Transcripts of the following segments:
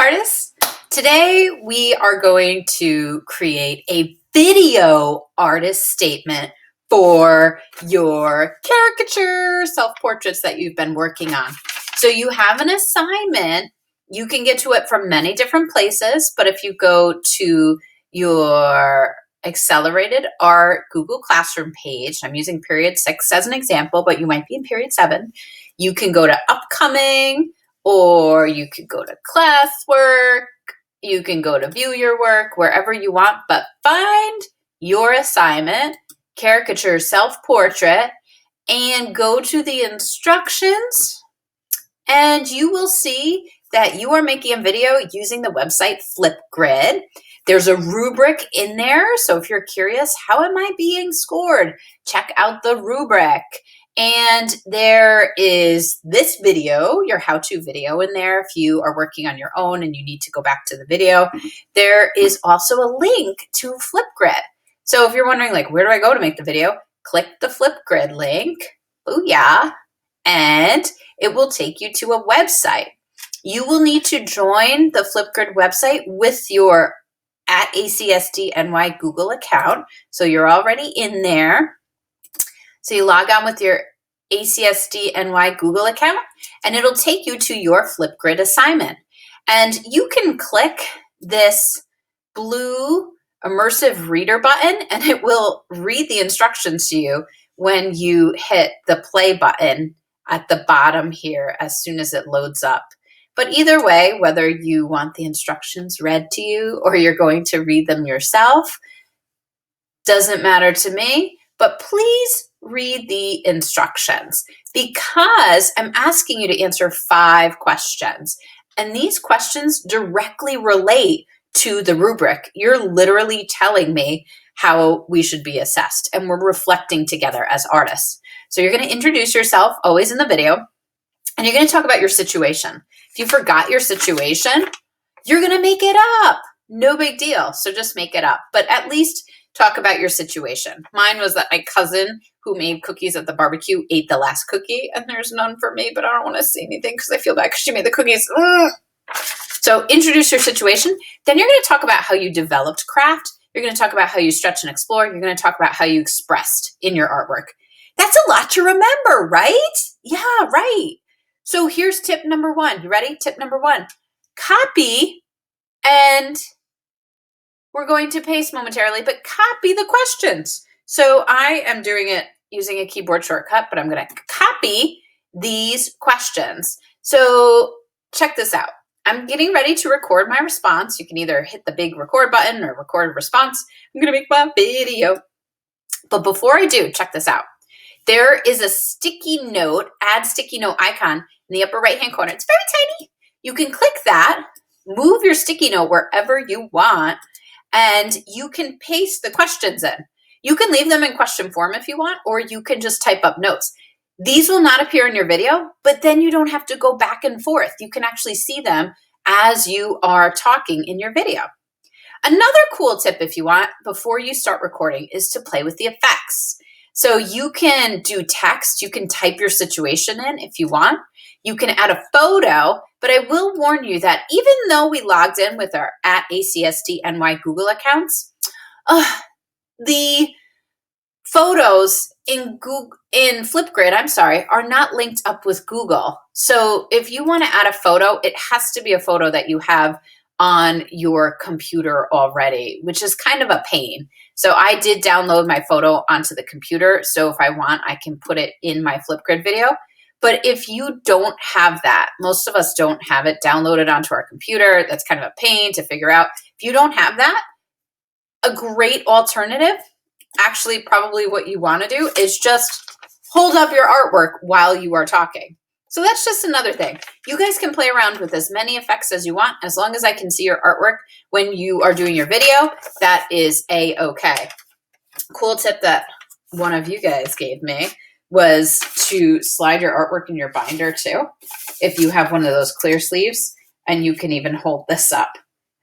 artists. Today we are going to create a video artist statement for your caricature self-portraits that you've been working on. So you have an assignment. You can get to it from many different places, but if you go to your Accelerated Art Google Classroom page, I'm using period 6 as an example, but you might be in period 7. You can go to upcoming, or you could go to classwork, you can go to view your work, wherever you want, but find your assignment, caricature self-portrait, and go to the instructions, and you will see that you are making a video using the website FlipGrid. There's a rubric in there, so if you're curious, how am I being scored? Check out the rubric. And there is this video, your how-to video in there if you are working on your own and you need to go back to the video. There is also a link to FlipGrid. So if you're wondering, like, where do I go to make the video? Click the FlipGrid link, booyah, and it will take you to a website. You will need to join the FlipGrid website with your @ACSDNY Google account. So you're already in there. So you log on with your ACSDNY Google account, and it'll take you to your FlipGrid assignment. And you can click this blue immersive reader button, and it will read the instructions to you when you hit the play button at the bottom here as soon as it loads up. But either way, whether you want the instructions read to you or you're going to read them yourself, doesn't matter to me, but please read the instructions because I'm asking you to answer 5 questions. And these questions directly relate to the rubric. You're literally telling me how we should be assessed, and we're reflecting together as artists. So you're going to introduce yourself always in the video, and you're going to talk about your situation. If you forgot your situation, you're going to make it up. No big deal. So just make it up, but at least talk about your situation. Mine was that my cousin who made cookies at the barbecue ate the last cookie, and there's none for me, but I don't want to say anything because I feel bad because she made the cookies. So introduce your situation. Then you're going to talk about how you developed craft. You're going to talk about how you stretch and explore. You're going to talk about how you expressed in your artwork. That's a lot to remember, right? Yeah, right. So here's tip number 1. You ready? Tip number 1, copy, and we're going to paste momentarily, but copy the questions. So I am doing it using a keyboard shortcut, but I'm going to copy these questions. So check this out. I'm getting ready to record my response. You can either hit the big record button or record response. I'm going to make my video. But before I do, check this out. There is a sticky note, add sticky note icon in the upper right-hand corner. It's very tiny. You can click that, move your sticky note wherever you want, and you can paste the questions in. You can leave them in question form if you want, or you can just type up notes. These will not appear in your video, but then you don't have to go back and forth. You can actually see them as you are talking in your video. Another cool tip, if you want, before you start recording, is to play with the effects. So you can do text, you can type your situation in if you want. You can add a photo, but I will warn you that even though we logged in with our @ACSDNY Google accounts, the photos in FlipGrid, are not linked up with Google. So if you want to add a photo, it has to be a photo that you have on your computer already, which is kind of a pain. So I did download my photo onto the computer. So if I want, I can put it in my FlipGrid video. But if you don't have that, most of us don't have it downloaded onto our computer. That's kind of a pain to figure out. If you don't have that, a great alternative, actually probably what you want to do, is just hold up your artwork while you are talking. So that's just another thing. You guys can play around with as many effects as you want. As long as I can see your artwork when you are doing your video, that is a-okay. Cool tip that one of you guys gave me was to slide your artwork in your binder too. If you have one of those clear sleeves, and you can even hold this up.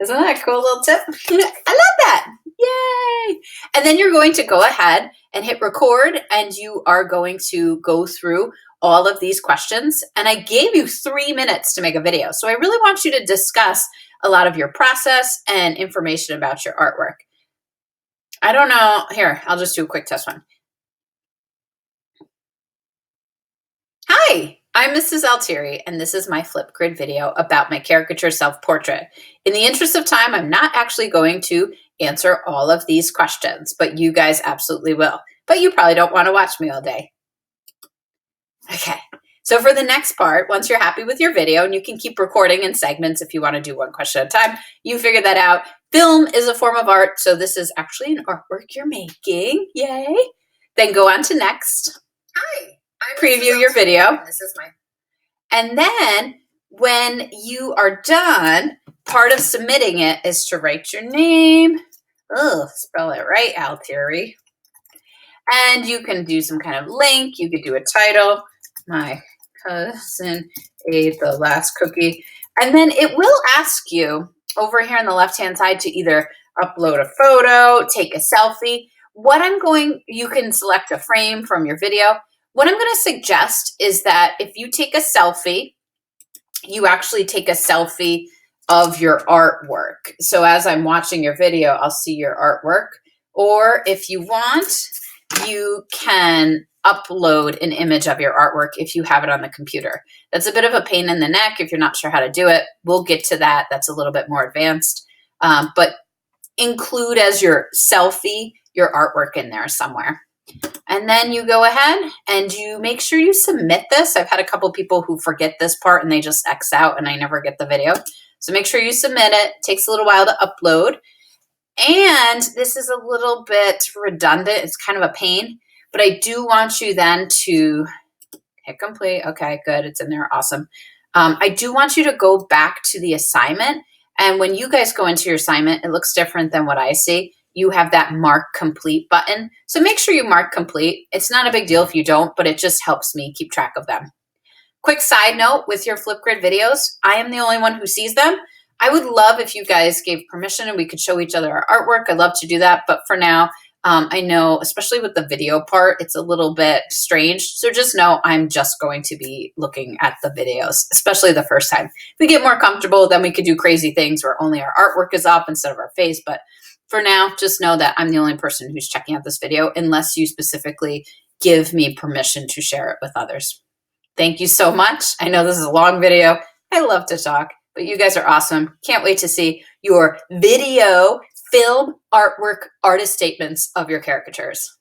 Isn't that a cool little tip? I love that. Yay! And then you're going to go ahead and hit record, and you are going to go through all of these questions. And I gave you 3 minutes to make a video. So I really want you to discuss a lot of your process and information about your artwork. I don't know. Here, I'll just do a quick test one. Hi, I'm Mrs. Altieri, and this is my FlipGrid video about my caricature self-portrait. In the interest of time, I'm not actually going to answer all of these questions, but you guys absolutely will. But you probably don't want to watch me all day. Okay, so for the next part, once you're happy with your video, and you can keep recording in segments if you want to do one question at a time, you figure that out. Film is a form of art, so this is actually an artwork you're making. Yay! Then go on to next. Hi. Preview your video. This is my. And then when you are done, part of submitting it is to write your name. Spell it right, Altieri. And you can do some kind of link. You could do a title. My cousin ate the last cookie. And then it will ask you over here on the left-hand side to either upload a photo, take a selfie. You can select a frame from your video. What I'm going to suggest is that if you take a selfie, you actually take a selfie of your artwork. So as I'm watching your video, I'll see your artwork. Or if you want, you can upload an image of your artwork if you have it on the computer. That's a bit of a pain in the neck if you're not sure how to do it. We'll get to that. That's a little bit more advanced. But include as your selfie your artwork in there somewhere. And then you go ahead and you make sure you submit this. I've had a couple people who forget this part and they just X out and I never get the video. So make sure you submit it. It takes a little while to upload. And this is a little bit redundant. It's kind of a pain, but I do want you then to hit complete. Okay, good. It's in there. Awesome. I do want you to go back to the assignment. And when you guys go into your assignment, it looks different than what I see. You have that mark complete button. So make sure you mark complete. It's not a big deal if you don't, but it just helps me keep track of them. Quick side note with your FlipGrid videos, I am the only one who sees them. I would love if you guys gave permission and we could show each other our artwork. I'd love to do that. But for now, I know, especially with the video part, it's a little bit strange. So just know I'm just going to be looking at the videos, especially the first time. If we get more comfortable, then we could do crazy things where only our artwork is up instead of our face. But for now, just know that I'm the only person who's checking out this video unless you specifically give me permission to share it with others. Thank you so much. I know this is a long video. I love to talk, but you guys are awesome. Can't wait to see your video, film, artwork, artist statements of your caricatures.